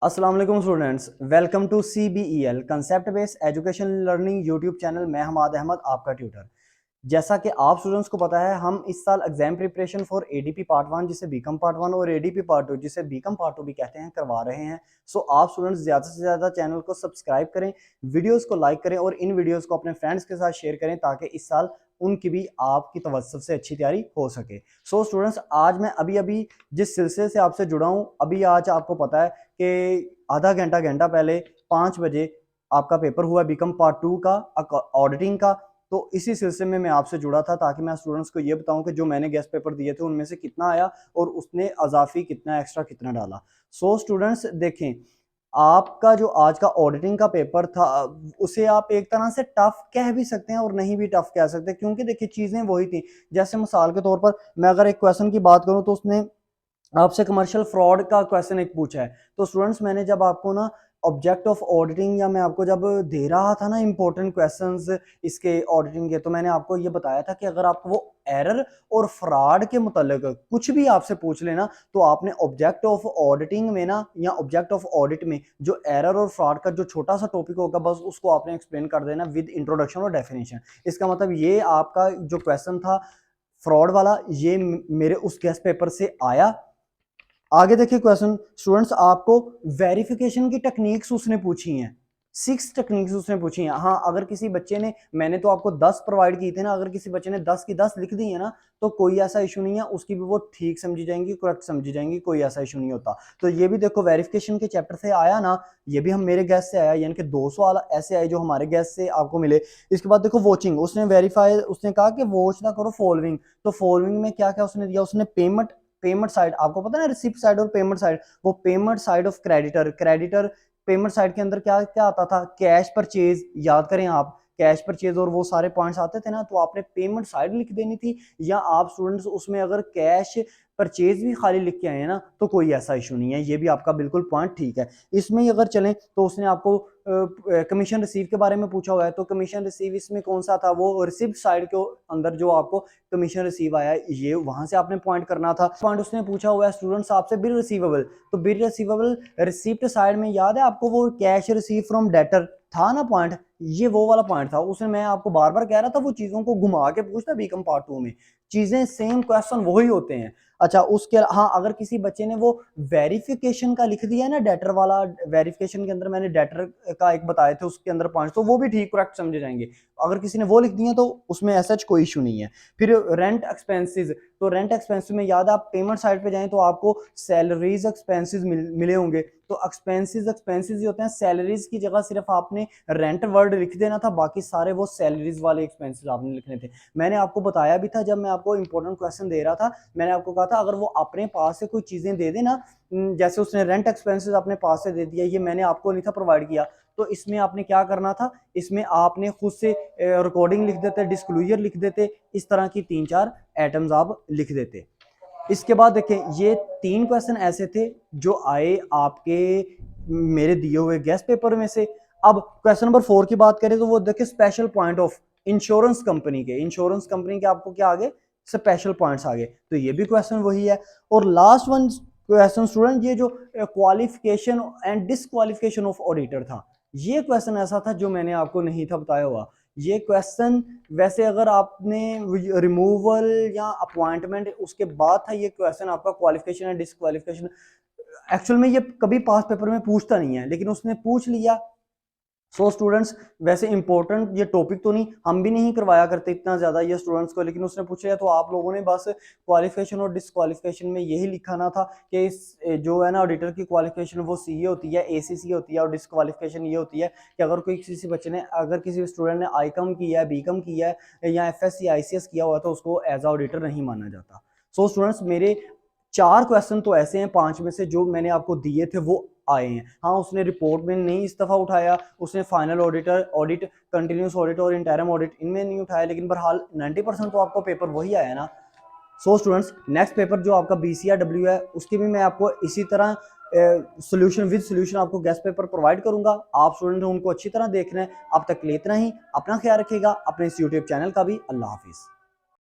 अस्सलाम वालेकुम students, welcome to CBEL concept based education learning YouTube channel. मैं हमाद अहमद आपका ट्यूटर। जैसा कि आप स्टूडेंट्स को पता है, हम इस साल exam preparation for ADP part 1 जिसे बीकॉम पार्ट 1 और ADP पार्ट 2 जिसे बीकॉम पार्ट 2 भी कहते हैं करवा रहे हैं। सो आप स्टूडेंट्स ज़्यादा से ज़्यादा चैनल को सब्सक्राइब करें, वीडियोस को लाइक करें और इन वीडियोस को अपने फ्रेंड्स के साथ शेयर करें ताकि इस साल उनकी भी आपकी तवज्जो से अच्छी तैयारी हो सके। सो स्टूडेंट्स, आज मैं अभी जिस सिलसिले से आपसे जुड़ा हूँ, आज आपको पता है कि आधा घंटा घंटा पहले 5 बजे आपका पेपर हुआ बीकॉम पार्ट 2 का ऑडिटिंग का। तो इसी सिलसिले में मैं आपसे जुड़ा था ताकि मैं स्टूडेंट्स को ये बताऊं कि जो मैंने गेस्ट पेपर दिए थे उनमें से कितना आया और उसने अजाफी कितना एक्स्ट्रा कितना डाला। सो स्टूडेंट्स देखें, आपका जो आज का ऑडिटिंग का पेपर था उसे आप एक तरह से टफ कह भी सकते हैं और नहीं भी टफ कह सकते, क्योंकि देखिए चीजें वही थी। जैसे मिसाल के तौर पर मैं अगर एक क्वेश्चन की बात करूं तो उसने आपसे कमर्शियल फ्रॉड का क्वेश्चन एक पूछा है। तो स्टूडेंट्स, मैंने जब आपको ना ऑब्जेक्ट ऑफ ऑडिटिंग या मैं आपको जब दे रहा था ना इंपॉर्टेंट क्वेश्चंस इसके ऑडिटिंग के, तो मैंने आपको ये बताया था कि अगर आपको वो एरर और फ्रॉड के मुतालिक कुछ भी आपसे पूछ लेना तो आपने ऑब्जेक्ट ऑफ ऑडिटिंग में ना या ऑब्जेक्ट ऑफ ऑडिट में जो एरर और फ्रॉड का जो छोटा सा टॉपिक होगा बस उसको आपने एक्सप्लेन कर देना विद इंट्रोडक्शन और डेफिनेशन। इसका मतलब ये आपका जो क्वेश्चन था फ्रॉड वाला, ये मेरे उस गेस्ट पेपर से आया। आगे देखिए क्वेश्चन स्टूडेंट्स, आपको वेरिफिकेशन की टेक्निक्स उसने पूछी हैं, 6 टेक्निक्स उसने पूछी हैं। हाँ, अगर किसी बच्चे ने, मैंने तो आपको 10 प्रोवाइड की थे ना, अगर किसी बच्चे ने 10 की 10 लिख दी है ना तो कोई ऐसा इशू नहीं है, उसकी भी वो ठीक समझी जाएंगी, करेक्ट समझी जाएंगी, कोई ऐसा इशू नहीं होता। तो ये भी देखो वेरिफिकेशन के चैप्टर से आया ना, ये भी हम मेरे गैस से आया, यानी कि 2 सवाल ऐसे आए जो हमारे गैस से आपको मिले। इसके बाद देखो वॉचिंग, उसने वेरीफाई, उसने कहा कि वॉच ना करो फॉलोइंग। तो फॉलोइंग में क्या क्या उसने दिया, उसने पेमेंट पेमेंट साइड, आपको पता है रिसिप्ट साइड और पेमेंट साइड, वो payment side of creditor payment side के अंदर क्या क्या आता था, कैश परचेज, याद करें आप, कैश परचेज और वो सारे पॉइंट्स आते थे ना, तो आपने पेमेंट साइड लिख देनी थी। या आप स्टूडेंट्स उसमें अगर कैश परचेज भी खाली लिख के आए हैं ना तो कोई ऐसा इशू नहीं है, ये भी आपका बिल्कुल पॉइंट ठीक है। इसमें ही अगर चलें तो उसने आपको कमीशन रिसीव के बारे में पूछा हुआ है, तो कमीशन रिसीव इसमें कौन सा था, वो रिसिप्ट साइड के अंदर जो आपको कमीशन रिसीव आया है ये वहां से आपने पॉइंट करना था। पॉइंट उसने पूछा हुआ है स्टूडेंट्स आपसे बिल रिसीवेबल, तो बिल रिसीवेबल रिसिप्ट साइड में याद है आपको वो कैश रिसीव फ्रॉम डेटर था ना पॉइंट, ये वो वाला पॉइंट था। उसमें मैं आपको बार बार कह रहा था वो चीजों को घुमा के पूछता बीकॉम पार्ट 2 में, चीजें सेम क्वेश्चन वही होते हैं। अच्छा, उसके हाँ, अगर किसी बच्चे ने वो वेरिफिकेशन का लिख दिया है ना, डेटर वाला, वेरिफिकेशन के अंदर मैंने डेटर का एक बताए थे उसके अंदर 5, तो वो भी ठीक करेक्ट समझे जाएंगे। अगर किसी ने वो लिख दिया तो उसमें ऐसा कोई इशू नहीं है। फिर रेंट एक्सपेंसेस, तो रेंट एक्सपेंसेस में याद आप पेमेंट साइड पे जाएं तो आपको सैलरीज एक्सपेंसेस मिले होंगे। तो एक्सपेंसेस एक्सपेंसेस ही होते हैं, सैलरीज की जगह सिर्फ आपने रेंट वर्ड लिख देना था, बाकी सारे वो सैलरीज वाले एक्सपेंसेस आपने लिखने थे। मैंने आपको बताया भी था जब मैं आपको इंपॉर्टेंट क्वेश्चन दे रहा था, मैंने आपको कहा था अगर वो अपने पास से कोई चीजें दे देना, जैसे उसने रेंट एक्सपेंसेस अपने पास से दे दिया, ये मैंने आपको नहीं था प्रोवाइड किया, तो इसमें आपने क्या करना था, इसमें आपने खुद से रिकॉर्डिंग लिख देते, डिस्क्लोजर लिख देते, इस तरह की 3-4 आइटम्स आप लिख देते। इसके बाद देखें, ये 3 क्वेश्चन ऐसे थे जो आए आपके मेरे दिए हुए गेस्ट पेपर में से। अब क्वेश्चन नंबर 4 की बात करें तो वो देखिए special point of insurance company के, इंश्योरेंस कंपनी के आपको क्या आगे स्पेशल पॉइंट्स आगे, तो ये भी क्वेश्चन वही है। और लास्ट वन क्वेश्चन स्टूडेंट, ये जो qualification and disqualification of auditor था, ये क्वेश्चन ऐसा था जो मैंने आपको नहीं था बताया हुआ। ये क्वेश्चन वैसे अगर आपने रिमूवल या अपॉइंटमेंट उसके बाद था, ये क्वेश्चन आपका क्वालिफिकेशन एंड डिसक्वालिफिकेशन, एक्चुअल में ये कभी पास पेपर में पूछता नहीं है लेकिन उसने पूछ लिया। सो स्टूडेंट्स, वैसे इंपॉर्टेंट ये टॉपिक तो नहीं, हम भी नहीं करवाया करते इतना ज्यादा ये स्टूडेंट्स को, लेकिन उसने पूछ लिया तो आप लोगों ने बस क्वालिफिकेशन और डिसक्वालिफिकेशन में यही लिखा ना था कि इस जो है ना ऑडिटर की क्वालिफिकेशन वो सीए होती है, एसीसी होती है, और डिसक्वालिफिकेशन ये होती है कि अगर कोई किसी बच्चे ने, अगर किसी स्टूडेंट ने आईकॉम किया है, बीकॉम किया है या एफएससी आईसीएस किया हुआ तो उसको एज ऑडिटर नहीं माना जाता। सो स्टूडेंट्स, मेरे 4 क्वेश्चन तो ऐसे हैं 5 में से जो मैंने आपको दिए थे वो आए हैं। हाँ, उसने रिपोर्ट में नहीं इस दफा उठाया, उसने final auditor audit, continuous audit और इंटरम ऑडिट इनमें नहीं उठाया, लेकिन बहरहाल 90% तो आपको पेपर वही आया ना। सो स्टूडेंट्स, नेक्स्ट पेपर जो आपका BCRW है उसकी भी मैं आपको इसी तरह सोल्यूशन विद सोल्यूशन आपको गेस्ट पेपर प्रोवाइड करूंगा। आप स्टूडेंट उनको अच्छी तरह देखना है। अब तक ले इतना ही, अपना ख्याल रखिएगा, अपने इस यूट्यूब चैनल का भी। अल्लाह हाफिज।